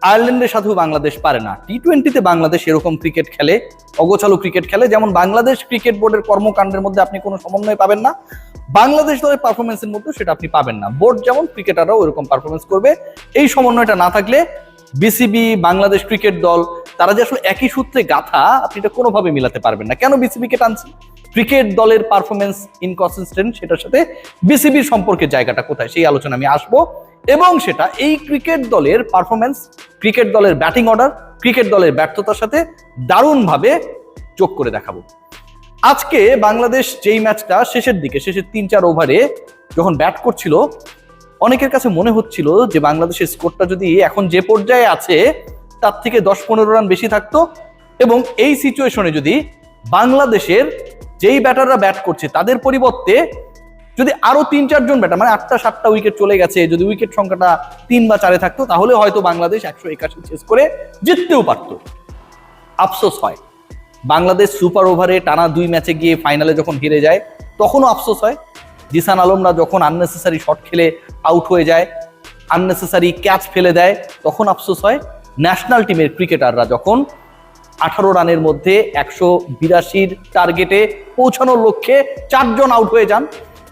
আয়ারল্যান্ডের সাথেও বাংলাদেশ পারে না। টি-20-তে বাংলাদেশ এরকম ক্রিকেট খেলে, অগোছালো ক্রিকেট খেলে, যেমন বাংলাদেশ ক্রিকেট বোর্ডের কর্মকাণ্ডের মধ্যে আপনি কোনো সমন্বয় পাবেন না, বাংলাদেশ দলের পারফরমেন্সের মধ্যে সেটা আপনি পাবেন না। বোর্ড যেমন, ক্রিকেটাররাও এরকম পারফরমেন্স করবে। এই সমন্বয়টা না থাকলে বিসিবি, বাংলাদেশ ক্রিকেট দল, তারা যে আসলে একই সূত্রে গাথা, আপনি এটা কোনোভাবে মিলাতে পারবেন না। কেন বিসিবিকে টানছি? ক্রিকেট দলের পারফরমেন্স ইনকনসিস্টেন্ট, সেটার সাথে বিসিবির সম্পর্কের জায়গাটা কোথায়, সেই আলোচনা আমি আসবো। এবং সেটা এই ক্রিকেট দলের পারফরমেন্স, ক্রিকেট দলের ব্যাটিং অর্ডার, ক্রিকেট দলের ব্যর্থতার সাথে দারুণভাবে যোগ করে দেখাবো। আজকে বাংলাদেশ যেই ম্যাচটা শেষের দিকে, শেষের 3-4 ওভারে যখন ব্যাট করছিল, অনেকের কাছে মনে হচ্ছিল যে বাংলাদেশের স্কোরটা যদি এখন যে পর্যায়ে আছে তার থেকে 10-15 রান বেশি থাকতো, এবং এই সিচুয়েশনে যদি বাংলাদেশের যেই ব্যাটাররা ব্যাট করছে তাদের পরিবর্তে যদি আরো 3-4 জন ব্যাটার, মানে 8টা-7টা উইকেট চলে গেছে, যদি উইকেট সংখ্যাটা 3 বা 4-এ থাকতো, তাহলে হয়তো বাংলাদেশ 181 চেস করে জিততেও পারত। আফসোস হয়, বাংলাদেশ সুপার ওভারে টানা 2 ম্যাচে গিয়ে ফাইনালে যখন হেরে যায় তখনও আফসোস হয়। জিসান আলমরা যখন আননেসেসারি শট খেলে আউট হয়ে যায়, আননেসেসারি ক্যাচ ফেলে দেয়, তখন আফসোস হয়। ন্যাশনাল টিমের ক্রিকেটাররা যখন 18 রানের মধ্যে 182 টার্গেটে পৌঁছানোর লক্ষ্যে 4 জন আউট হয়ে যান,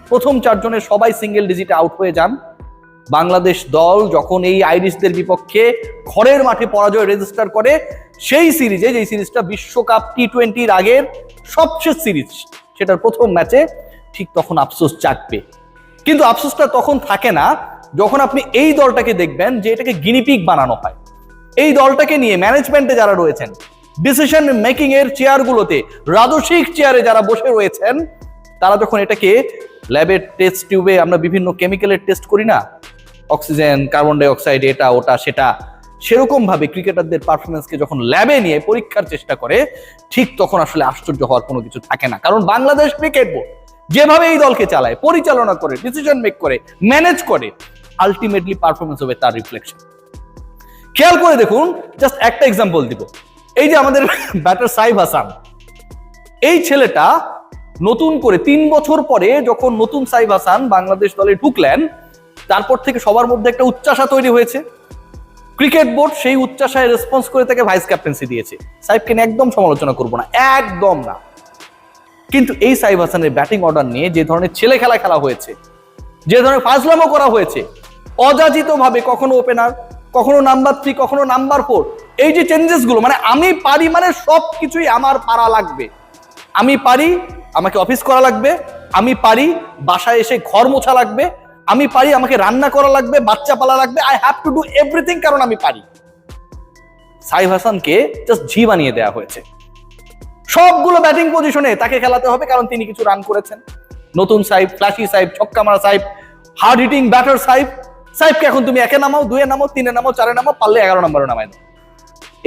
প্রথম 4 জনের সবাই সিঙ্গেল ডিজিটে আউট হয়ে যান, বাংলাদেশ দল যখন এই আইরিশদের বিপক্ষে ঘরের মাঠে পরাজয় রেজিস্টার করে, সেই সিরিজে, যেই সিরিজটা বিশ্বকাপ টি-20-র আগের সবশেষ সিরিজ, সেটার প্রথম ম্যাচে, ঠিক তখন আফসোস জাগবে। কিন্তু আফসোসটা তখন থাকে না যখন আপনি এই দলটাকে দেখবেন যে এটাকে গিনিপিগ বানানো হয়। এই দলটাকে নিয়ে ম্যানেজমেন্টে যারা রয়েছেন, ডিসিশন মেকিং এর চেয়ারগুলোতে, রাজস্বিক চেয়ারে যারা বসে রয়েছেন, তারা যখন এটাকে ল্যাবের টেস্ট টিউবে আমরা বিভিন্ন কেমিক্যালের টেস্ট করি না, অক্সিজেন, কার্বন ডাই অক্সাইড, এটা ওটা সেটা, সেরকম ভাবে ক্রিকেটারদের পারফরমেন্সকে যখন ল্যাবে নিয়ে পরীক্ষার চেষ্টা করে, ঠিক তখন আসলে আশ্চর্য হওয়ার কোনো কিছু থাকে না। কারণ বাংলাদেশ ক্রিকেট বোর্ড যেভাবে এই দলকে চালায়, পরিচালনা করে, ডিসিশন মেক করে, ম্যানেজ করে, আলটিমেটলি পারফরমেন্স হবে তার রিফ্লেকশন। খেয়াল করে দেখুন, জাস্ট একটা এক্সাম্পল দিব। এই যে আমাদের ব্যাটার সাইফ হাসান, এই ছেলেটা নতুন করে 3 বছর পরে যখন নতুন সাইফ হাসান বাংলাদেশ দলে ঢুকলেন, তারপর থেকে সবার মধ্যে একটা উচ্চাসা তৈরি হয়েছে। ক্রিকেট বোর্ড সেই উচ্চাসায় রেসপন্স করে তাকে ভাইস ক্যাপ্টেন্সি দিয়েছে। সাইফকে নিয়ে একদম সমালোচনা করবো না, একদম না, কিন্তু এই সাইফ হাসানের ব্যাটিং অর্ডার নিয়ে যে ধরনের ছেলে খেলা খেলা হয়েছে, যে ধরনের ফাজলামো করা হয়েছে, অযাচিত ভাবে কখনো ওপেনার, কখনো নাম্বার 3, কখনো নাম্বার 4, এই যে চেঞ্জেস গুলো, মানে আমি পারি, মানে সবকিছুই আমার পারা লাগবে, আমি পারি আমাকে অফিস করা লাগবে, আমি পারি বাসায় এসে ঘর মোছা লাগবে, আমি পারি আমাকে রান্না করা লাগবে, বাচ্চা পালা লাগবে, I have to do everything, কারণ আমি পারি। সাইফ হাসানকে জাস্ট ঝি বানিয়ে দেওয়া হয়েছে। সবগুলো ব্যাটিং পজিশনে তাকে খেলাতে হবে, কারণ তিনি কিছু রান করেছেন। নতুন সাইফ, ফ্ল্যাশি সাইফ, ছক্কা মারা Saif, hard hitting batter Saif. সাইফকে এখন তুমি 1-এ নামাও, 2-এ নামাও, 3-এ নামাও, 4-এ নামাও, পারলে 11 নম্বরে নামাই দাও।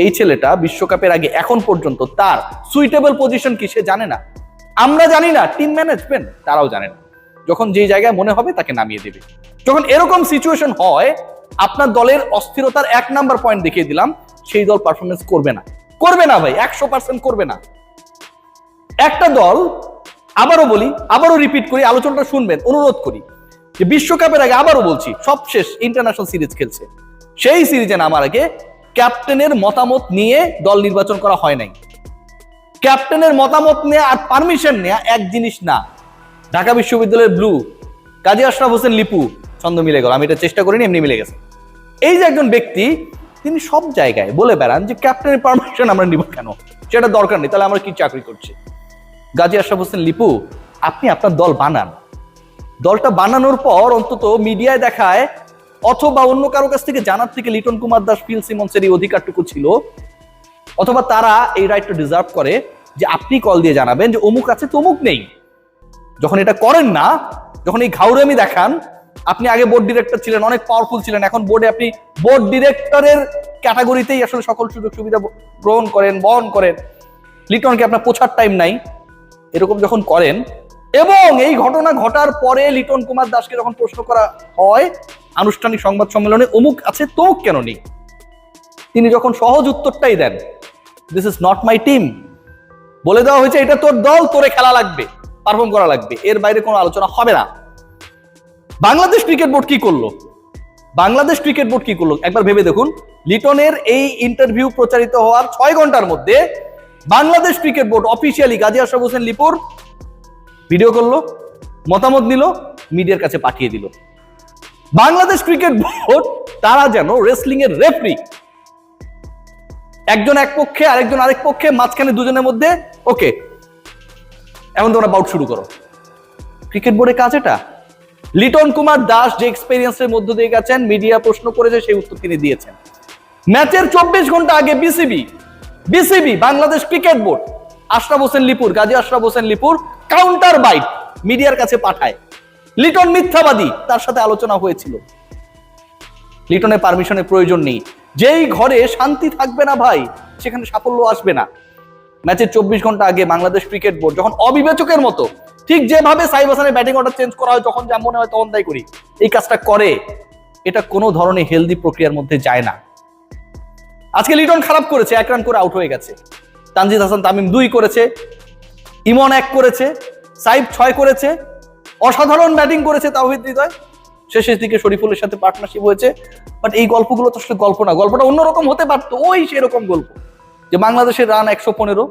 এই ছেলেটা বিশ্বকাপের আগে এখন পর্যন্ত তার সুইটেবল পজিশন কি সে জানে না। আমরা জানি না, টিম ম্যানেজমেন্ট তারাও জানে না। যখন যেই জায়গায় মনে হবে তাকে নামিয়ে দেবে। যখন এরকম সিচুয়েশন হয়, আপনার দলের অস্থিরতার 1 নাম্বার পয়েন্ট দেখিয়ে দিলাম, সেই দল পারফরমেন্স করবে না, করবে না ভাই, 100% করবে না। একটা দল, আবারও বলি, আবারও রিপিট করি, আলোচনাটা শুনবেন, অনুরোধ করি, যে বিশ্বকাপের আগে, আবারও বলছি, সবশেষ ইন্টারন্যাশনাল সিরিজ খেলছে, সেই সিরিজে নামার আগে ক্যাপ্টেনের মতামত নিয়ে দল নির্বাচন করা হয় নাই। ক্যাপ্টেনের মতামত নেওয়া আর পারমিশন নেওয়া এক জিনিস না। ঢাকা বিশ্ববিদ্যালয়ের ব্লু কাজী আশরাফ হোসেন লিপু, ছন্দ মিলে গেল, আমি এটা চেষ্টা করিনি, এমনি মিলে গেছে। এই যে একজন ব্যক্তি, তিনি সব জায়গায় বলে বেড়ান যে ক্যাপ্টেনের পারমিশন আমরা নিব কেন, সেটা দরকার নেই, তাহলে আমরা কি চাকরি করছি। গাজী আশরাফ হোসেন লিপু, আপনি আপনার দল বানান, দলটা বানানোর পর অন্তত মিডিয়ায় দেখায় অথবা অন্য কারো কাছ থেকে জানার থেকে লিটন কুমার দাস, ফিল সিমন্সের এই অধিকারটুকু ছিল, অথবা তারা এই রাইটটা ডিজার্ভ করে যে আপনি কল দিয়ে জানাবেন যে অমুক আছে তমুক নেই। যখন এটা করেন না, যখন এই ঘাউরামি দেখান, আপনি আগে বোর্ড ডিরেক্টর ছিলেন, অনেক পাওয়ারফুল ছিলেন, এখন বোর্ডে আপনি বোর্ড ডিরেক্টরের ক্যাটাগরিতেই আসলে সকল সুযোগ সুবিধা গ্রহণ করেন, বহন করেন, লিটনকে আপনার পোছার টাইম নাই, এরকম যখন করেন, এবং এই ঘটনা ঘটার পরে লিটন কুমার দাসকে যখন প্রশ্ন করা হয় আনুষ্ঠানিক সংবাদ সম্মেলনে, অমুক আছে তমুক কেন নেই, তিনি যখন সহজ উত্তরটাই দেন, this is not my team, বলে দেওয়া হয়েছে এটা তোর দল, তোরে খেলা লাগবে, পারফর্ম করা লাগবে, এর বাইরে কোনো আলোচনা হবে না। বাংলাদেশ ক্রিকেট বোর্ড কি করলো? বাংলাদেশ ক্রিকেট বোর্ড কি করলো একবার ভেবে দেখুন। লিটনের এই ইন্টারভিউ প্রচারিত হওয়ার 6 ঘন্টার মধ্যে Bangladesh cricket board officially Gazi Ashraf Hossain লিপুর ভিডিও করলো, মতামত নিল, মিডিয়ার কাছে পাঠিয়ে দিল। বাংলাদেশ ক্রিকেট বোর্ড তারা যেন রেসলিং এর রেফারি, একজন এক পক্ষে আরেকজন আরেক পক্ষে, মাঝখানে দুজনের মধ্যে ওকে এখন তোমরা বাউট শুরু করো। ক্রিকেট বোর্ডের কাজ এটা। লিটন কুমার দাস যে এক্সপেরিয়েন্সের মধ্য দিয়ে গেছেন, মিডিয়া প্রশ্ন করেছে সেই উত্তর তিনি দিয়েছেন। ম্যাচের 24 ঘন্টা আগে BCB Bangladesh cricket board Ashraf Hossain লিপুর, গাজী আশরাফ হোসেন লিপুর কাউন্টার বাইট মিডিয়ার কাছে পাঠায়। লিটন মিথ্যাবাদী, তার সাথে আলোচনা হয়েছিল। লিটনের পারমিশনের প্রয়োজন নেই। যেই ঘরে শান্তি থাকবে না ভাই, সেখানে সাফল্য আসবে না। ম্যাচের 24 ঘন্টা আগে বাংলাদেশ ক্রিকেট বোর্ড যখন অবিবেচকের মতো, ঠিক যেভাবে সাইব হাসানের ব্যাটিং অর্ডার চেঞ্জ করা হয় যখন যা মনে হয় তখন তাই করি, এই কাজটা করে, এটা কোনো ধরনের হেলদি প্রক্রিয়ার মধ্যে যায় না। আজকে লিটন খারাপ করেছে, 1 রান করে আউট হয়ে গেছে। তানজিদ হাসান তামিম 2 করেছে, ইমন 1 করেছে, সাইব 6 করেছে, অসাধারণ ব্যাটিং করেছে তাওহিদ হৃদয়, শেষের দিকে শরীফুলের সাথে পার্টনারশিপ হয়েছে। বাট এই গল্পগুলো তো আসলে গল্প না, গল্পটা অন্যরকম হতে পারতো। ওই সেরকম গল্প যে বাংলাদেশের রান 115,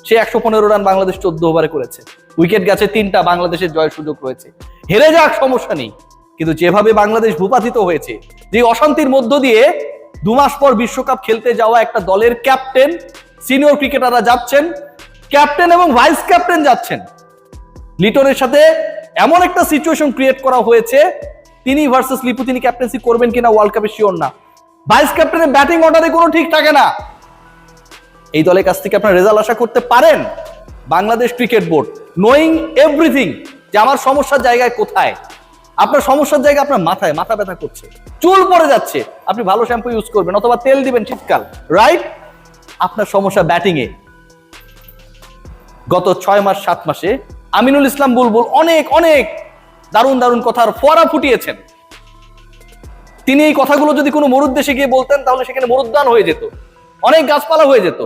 সে 115 রান বাংলাদেশ 14 ওভারে করেছে, উইকেট গেছে 3টা, বাংলাদেশের জয়ের সুযোগ রয়েছে। হেরে যাক, সমস্যা নেই, কিন্তু যেভাবে বাংলাদেশ ভূপাতিত হয়েছে, যে অশান্তির মধ্য দিয়ে 2 মাস পর বিশ্বকাপ খেলতে যাওয়া একটা দলের ক্যাপ্টেন, সিনিয়র ক্রিকেটাররা যাচ্ছেন, ক্যাপ্টেন এবং ভাইস ক্যাপ্টেন যাচ্ছেন, লিটনের সাথে এমন একটা সিচুয়েশন ক্রিয়েট করা হয়েছে, তিনি ভার্সেস লিপু, তিনি ক্যাপ্টেন্সি করবেন কিনা ওয়ার্ল্ড কাপে শিওর না। ভাইস ক্যাপ্টেনের ব্যাটিং অর্ডারে কোনো ঠিক থাকে না। এই দলের কাছ থেকে আপনারা রেজাল্ট আশা করতে পারেন? Bangladesh cricket board knowing everything যে আমার সমস্যার জায়গায় কোথায়, আপনার সমস্যার জায়গা আপনার মাথায়, মাথা ব্যথা করছে, চুল পড়ে যাচ্ছে, আপনি ভালো শ্যাম্পু ইউজ করবেন অথবা তেল দিবেন শীতকাল, রাইট? আপনার সমস্যা ব্যাটিং এ। গত 6 মাস 7 মাসে আমিনুল ইসলাম বুলবুল অনেক অনেক দারুণ দারুণ কথার ফোয়ারা ফুটিয়েছেন। তিনি এই কথাগুলো যদি কোনো মরুদ্দেশে গিয়ে বলতেন, তাহলে সেখানে মরুদ্যান হয়ে যেত, অনেক গাছপালা হয়ে যেত,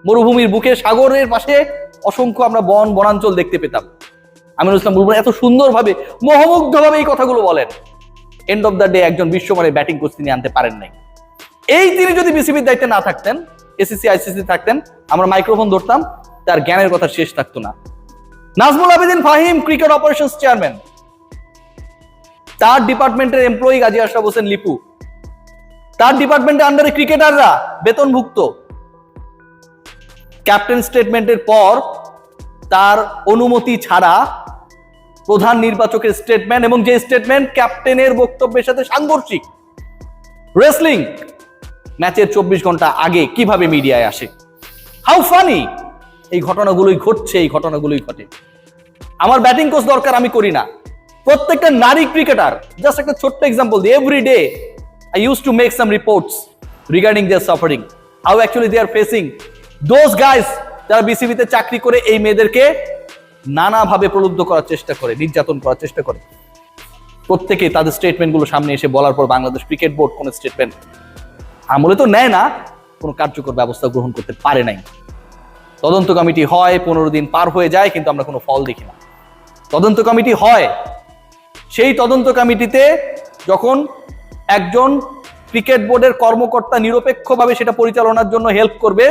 মরুভূমির বুকে, সাগরের পাশে অসংখ্য আমরা বনাঞ্চল দেখতে পেতাম। আমিনুল ইসলাম বুলবুল এত সুন্দরভাবে, মোহমুগ্ধভাবে এই কথাগুলো বলেন। এন্ড অফ দ্য ডে একজন বিশ্বমানের ব্যাটিং কোচ তিনি আনতে পারেন নাই। এই তিনি যদি বিসিবির দায়িত্বে না থাকতেন, এসিসি আইসিসি থাকতেন, আমরা মাইক্রোফোন ধরতাম, তার জ্ঞানের কথা শেষ থাকতো না। Nazmul Abedin Fahim cricket operations chairman, তার ডিপার্টমেন্টের এমপ্লয়ি গাজী আশরাফ হোসেন লিপু, তার ডিপার্টমেন্টের আন্ডারে ক্রিকেটাররা বেতনভুক্ত। ক্যাপ্টেন স্টেটমেন্টের পর তার অনুমতি ছাড়া প্রধান নির্বাচকের স্টেটমেন্ট, এবং যে স্টেটমেন্ট ক্যাপ্টেনের বক্তব্যের সাথে সাংঘর্ষিক। রেসলিং ম্যাচের 24 ঘন্টা আগে কিভাবে মিডিয়ায় আসে? How funny! এই ঘটনাগুলোই ঘটছে, এই ঘটনাগুলোই ঘটে। আমার ব্যাটিং কোচ দরকার, আমি করি না। প্রত্যেকটা নারী ক্রিকেটার, জাস্ট একটা ছোট্ট এক্সাম্পল দিই, every day I used to make some reports regarding their suffering, how actually they are facing. Those guys যারা বিসিবিতে চাকরি করে এই মেয়েদেরকে নানাভাবে প্রলুব্ধ করার চেষ্টা করে, নির্যাতন করার চেষ্টা করে, প্রত্যেকে তাদের স্টেটমেন্টগুলো সামনে এসে বলার পর বাংলাদেশ ক্রিকেট বোর্ড কোন স্টেটমেন্ট আমলে তো নেয় না, কোনো কার্যকর ব্যবস্থা গ্রহণ করতে পারে নাই। তদন্ত কমিটি হয়, 15 দিন পার হয়ে যায়, কিন্তু আমরা কোনো ফল দেখি না। তদন্ত কমিটি হয়, সেই তদন্ত কমিটিতে যখন একজন ক্রিকেট বোর্ডের কর্মকর্তা নিরপেক্ষভাবে সেটা পরিচালনার জন্য হেল্প করবে,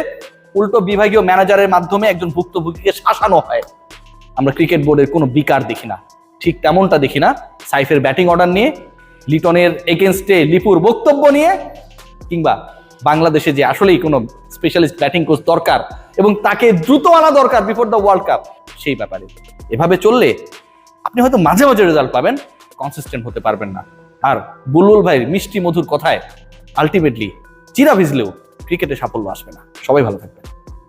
উল্টো বিভাগীয় ম্যানেজারের মাধ্যমে একজন ভুক্তভোগীকে শাসানো হয়। আমরা ক্রিকেট বোর্ডের কোনো বিকার দেখি না। ঠিক তেমনটা দেখি না সাইফের ব্যাটিং অর্ডার নিয়ে, লিটনের এগেনস্টে লিপুর বক্তব্য নিয়ে, কিংবা বাংলাদেশে যে আসলেই কোনো স্পেশালিস্ট ব্যাটিং কোচ দরকার এবং তাকে দ্রুত আনা দরকার বিফোর দ্য ওয়ার্ল্ড কাপ, সেই ব্যাপারে। এভাবে চললে আপনি হয়তো মাঝে মাঝে রেজাল্ট পাবেন, কনসিস্টেন্ট হতে পারবেন না। আর বুলবুল ভাইয়ের মিষ্টি মধুর কথায় আলটিমেটলি চিরা ভিজলেও ক্রিকেটে সাফল্য আসবে না। সবাই ভালো থাকবে।